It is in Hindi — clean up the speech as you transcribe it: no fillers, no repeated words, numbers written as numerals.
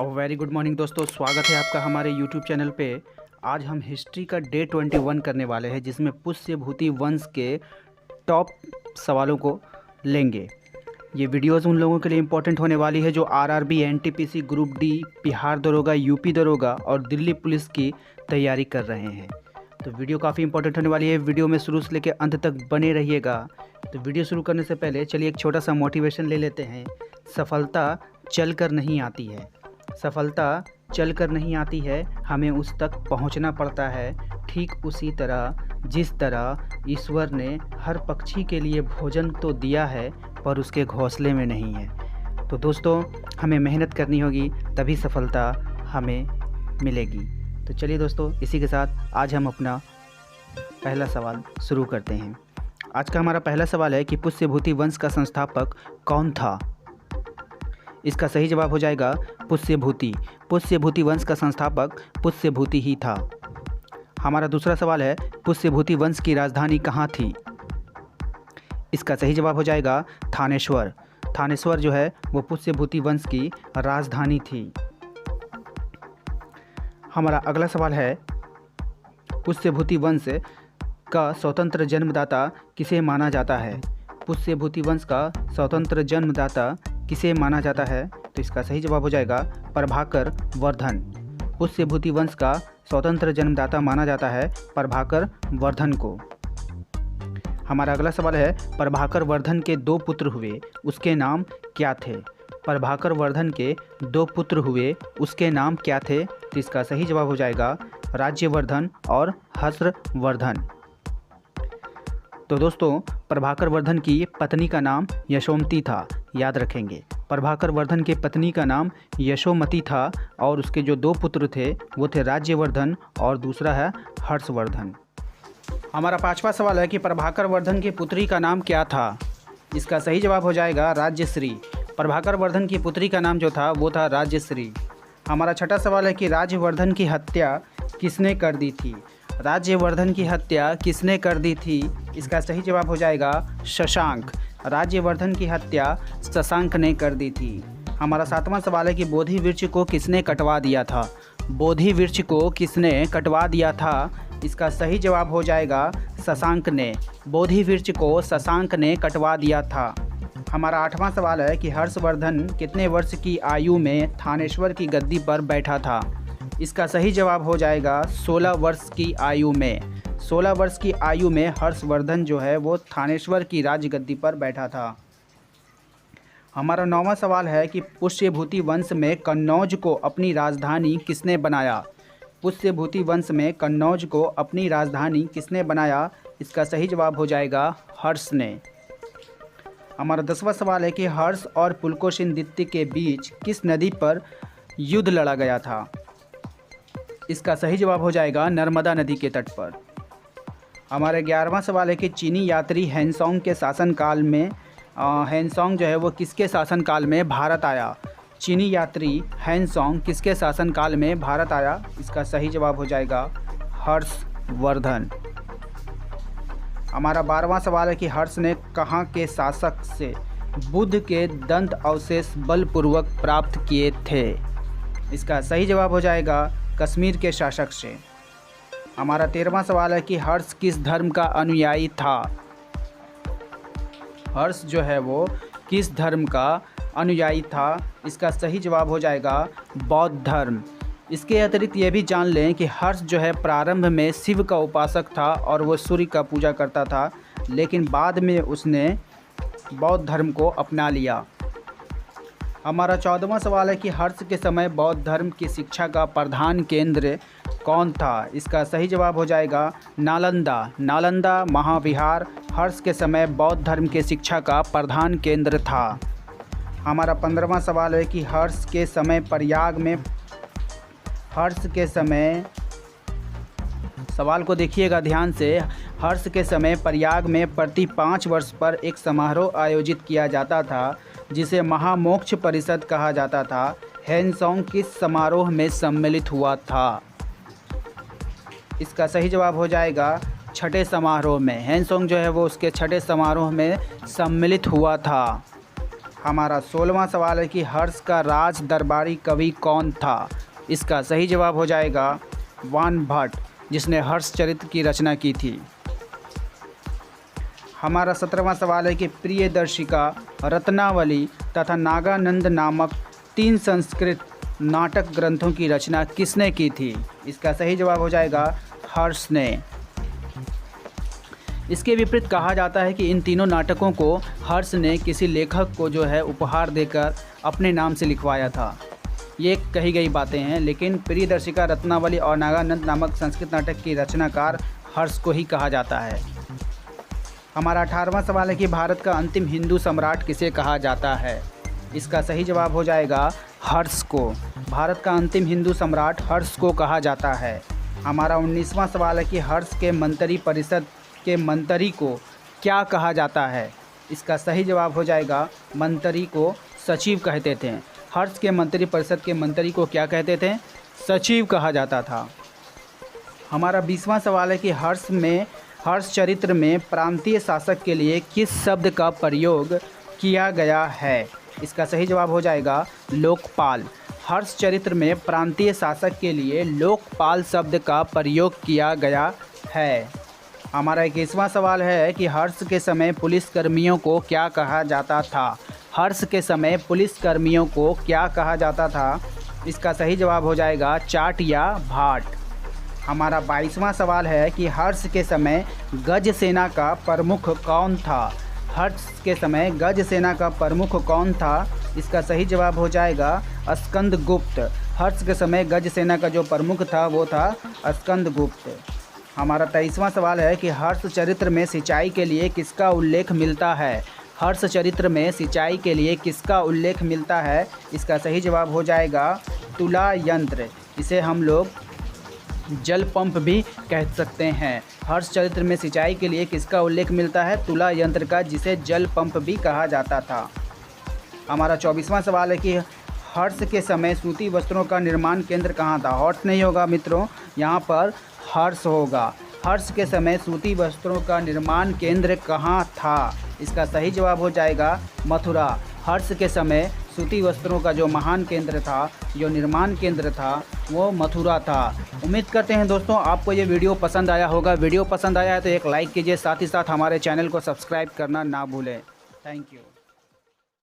और वेरी गुड मॉर्निंग दोस्तों, स्वागत है आपका हमारे यूट्यूब चैनल पे। आज हम हिस्ट्री का डे 21 करने वाले हैं, जिसमें पुष्य भूति वंश के टॉप सवालों को लेंगे। ये वीडियोस उन लोगों के लिए इम्पोर्टेंट होने वाली है जो RRB, NTPC, group D, Bihar दरोगा, यूपी दरोगा और दिल्ली पुलिस की तैयारी कर रहे हैं। तो वीडियो काफ़ी इंपॉर्टेंट होने वाली है। वीडियो में शुरू से लेकर अंत तक बने रहिएगा। तो वीडियो शुरू करने से पहले चलिए एक छोटा सा मोटिवेशन ले लेते हैं। सफलता चल कर नहीं आती है, सफलता चल कर नहीं आती है, हमें उस तक पहुंचना पड़ता है। ठीक उसी तरह जिस तरह ईश्वर ने हर पक्षी के लिए भोजन तो दिया है, पर उसके घोंसले में नहीं है। तो दोस्तों, हमें मेहनत करनी होगी, तभी सफलता हमें मिलेगी। तो चलिए दोस्तों, इसी के साथ आज हम अपना पहला सवाल शुरू करते हैं। आज का हमारा पहला सवाल है कि पुष्य भूति वंश का संस्थापक कौन था। इसका सही जवाब हो जाएगा पुष्य भूति। पुष्य भूति वंश का संस्थापक पुष्य भूति ही था। हमारा दूसरा सवाल है, पुष्य भूति वंश की राजधानी कहाँ थी। इसका सही जवाब हो जाएगा थानेश्वर। थानेश्वर जो है वो पुष्य भूति वंश की राजधानी थी। हमारा अगला सवाल है, पुष्य भूति वंश का स्वतंत्र जन्मदाता किसे माना जाता है। पुष्य भूति वंश का स्वतंत्र जन्मदाता किसे माना जाता है। तो इसका सही जवाब हो जाएगा प्रभाकर वर्धन। पुष्य भूति वंश का स्वतंत्र जन्मदाता माना जाता है प्रभाकर वर्धन को। हमारा अगला सवाल है, प्रभाकर वर्धन के दो पुत्र हुए, उसके नाम क्या थे। प्रभाकर वर्धन के दो पुत्र हुए, उसके नाम क्या थे। तो इसका सही जवाब हो जाएगा राज्यवर्धन और हर्षवर्धन। तो दोस्तों, प्रभाकर वर्धन की पत्नी का नाम यशोमती था, याद रखेंगे। प्रभाकर वर्धन के पत्नी का नाम यशोमती था और उसके जो दो पुत्र थे वो थे राज्यवर्धन और दूसरा है हर्षवर्धन। हमारा पांचवा सवाल है कि प्रभाकर वर्धन की पुत्री का नाम क्या था। इसका सही जवाब हो जाएगा राज्यश्री। प्रभाकर वर्धन की पुत्री का नाम जो था वो था राज्यश्री। हमारा छठा सवाल है कि राज्यवर्धन की हत्या किसने कर दी थी। राज्यवर्धन की हत्या किसने कर दी थी। इसका सही जवाब हो जाएगा शशांक। राज्यवर्धन की हत्या शशांक ने कर दी थी। हमारा सातवां सवाल है कि बोधि वृक्ष को किसने कटवा दिया था। बोधि वृक्ष को किसने कटवा दिया था। इसका सही जवाब हो जाएगा शशांक ने। बोधि वृक्ष को शशांक ने कटवा दिया था। हमारा आठवां सवाल है कि हर्षवर्धन कितने वर्ष की आयु में थानेश्वर की गद्दी पर बैठा था। इसका सही जवाब हो जाएगा 16 वर्ष की आयु में। 16 वर्ष की आयु में हर्षवर्धन जो है वो थानेश्वर की राजगद्दी पर बैठा था। हमारा 9वां सवाल है कि पुष्य भूति वंश में कन्नौज को अपनी राजधानी किसने बनाया। पुष्य भूति वंश में कन्नौज को अपनी राजधानी किसने बनाया। इसका सही जवाब हो जाएगा हर्ष ने। हमारा 10वां सवाल है कि हर्ष और पुलकेशिन द्वितीय के बीच किस नदी पर युद्ध लड़ा गया था। इसका सही जवाब हो जाएगा नर्मदा नदी के तट पर। हमारा 11वां सवाल है कि चीनी यात्री हेनसोंग के शासनकाल में हेनसोंग जो है वो किसके शासनकाल में भारत आया। चीनी यात्री हेनसोंग किसके शासनकाल में भारत आया। इसका सही जवाब हो जाएगा हर्षवर्धन। हमारा 12वां सवाल है कि हर्ष ने कहाँ के शासक से बुद्ध के दंत अवशेष बलपूर्वक प्राप्त किए थे। इसका सही जवाब हो जाएगा कश्मीर के शासक से। हमारा 13वां सवाल है कि हर्ष किस धर्म का अनुयायी था। हर्ष जो है वो किस धर्म का अनुयायी था। इसका सही जवाब हो जाएगा बौद्ध धर्म। इसके अतिरिक्त ये भी जान लें कि हर्ष जो है प्रारंभ में शिव का उपासक था और वो सूर्य का पूजा करता था, लेकिन बाद में उसने बौद्ध धर्म को अपना लिया। हमारा 14वां सवाल है कि हर्ष के समय बौद्ध धर्म की शिक्षा का प्रधान केंद्र कौन था। इसका सही जवाब हो जाएगा नालंदा। नालंदा महाविहार हर्ष के समय बौद्ध धर्म के शिक्षा का प्रधान केंद्र था। हमारा 15वां सवाल है कि हर्ष के समय प्रयाग में सवाल को देखिएगा ध्यान से। हर्ष के समय प्रयाग में प्रति 5 वर्ष पर एक समारोह आयोजित किया जाता था, जिसे महामोक्ष परिषद कहा जाता था। हेनसोंग किस समारोह में सम्मिलित हुआ था। इसका सही जवाब हो जाएगा छठे समारोह में। हेनसोंग जो है वो उसके छठे समारोह में सम्मिलित हुआ था। हमारा 16वां सवाल है कि हर्ष का राज दरबारी कवि कौन था। इसका सही जवाब हो जाएगा वान भट्ट, जिसने हर्षचरित्र की रचना की थी। हमारा 17वां सवाल है कि प्रियदर्शिका, रत्नावली तथा नागानंद नामक 3 संस्कृत नाटक ग्रंथों की रचना किसने की थी। इसका सही जवाब हो जाएगा हर्ष ने। इसके विपरीत कहा जाता है कि इन तीनों नाटकों को हर्ष ने किसी लेखक को जो है उपहार देकर अपने नाम से लिखवाया था। ये कही गई बातें हैं, लेकिन प्रियदर्शिका, रत्नावली और नागानंद नामक संस्कृत नाटक की रचनाकार हर्ष को ही कहा जाता है। हमारा 18वां सवाल है कि भारत का अंतिम हिंदू सम्राट किसे कहा जाता है। इसका सही जवाब हो जाएगा हर्ष को। भारत का अंतिम हिंदू सम्राट हर्ष को कहा जाता है। हमारा 19वां सवाल है कि हर्ष के मंत्री परिषद के मंत्री को क्या कहा जाता है। इसका सही जवाब हो जाएगा मंत्री को सचिव कहते थे। हर्ष के मंत्री परिषद के मंत्री को क्या कहते थे, सचिव कहा जाता था। हमारा 20वां सवाल है कि हर्षचरित्र में प्रांतीय शासक के लिए किस शब्द का प्रयोग किया गया है। इसका सही जवाब हो जाएगा लोकपाल। हर्षचरित्र में प्रांतीय शासक के लिए लोकपाल शब्द का प्रयोग किया गया है। हमारा 21वां सवाल है कि हर्ष के समय पुलिसकर्मियों को क्या कहा जाता था। हर्ष के समय पुलिसकर्मियों को क्या कहा जाता था। इसका सही जवाब हो जाएगा चाट या भाट। हमारा 22वां सवाल है कि हर्ष के समय गज सेना का प्रमुख कौन था। हर्ष के समय गज सेना का प्रमुख कौन था। इसका सही जवाब हो जाएगा स्कंदगुप्त। हर्ष के समय गज सेना का जो प्रमुख था वो था स्कंदगुप्त। हमारा 23वां सवाल है कि हर्षचरित्र में सिंचाई के लिए किसका उल्लेख मिलता है। हर्षचरित्र में सिंचाई के लिए किसका उल्लेख मिलता है। इसका सही जवाब हो जाएगा तुला यंत्र। इसे हम लोग जल पंप भी कह सकते हैं। हर्षचरित्र में सिंचाई के लिए किसका उल्लेख मिलता है, तुला यंत्र का, जिसे जल पंप भी कहा जाता था। हमारा 24वां सवाल है कि हर्ष के समय सूती वस्त्रों का निर्माण केंद्र कहाँ था। हॉर्स नहीं होगा मित्रों, यहाँ पर हर्ष होगा। हर्ष के समय सूती वस्त्रों का निर्माण केंद्र कहाँ था। इसका सही जवाब हो जाएगा मथुरा। हर्ष के समय सूती वस्त्रों का जो महान केंद्र था, जो निर्माण केंद्र था, वो मथुरा था। उम्मीद करते हैं दोस्तों आपको ये वीडियो पसंद आया होगा। वीडियो पसंद आया है तो एक लाइक कीजिए, साथ ही साथ हमारे चैनल को सब्सक्राइब करना ना भूलें। Thank you.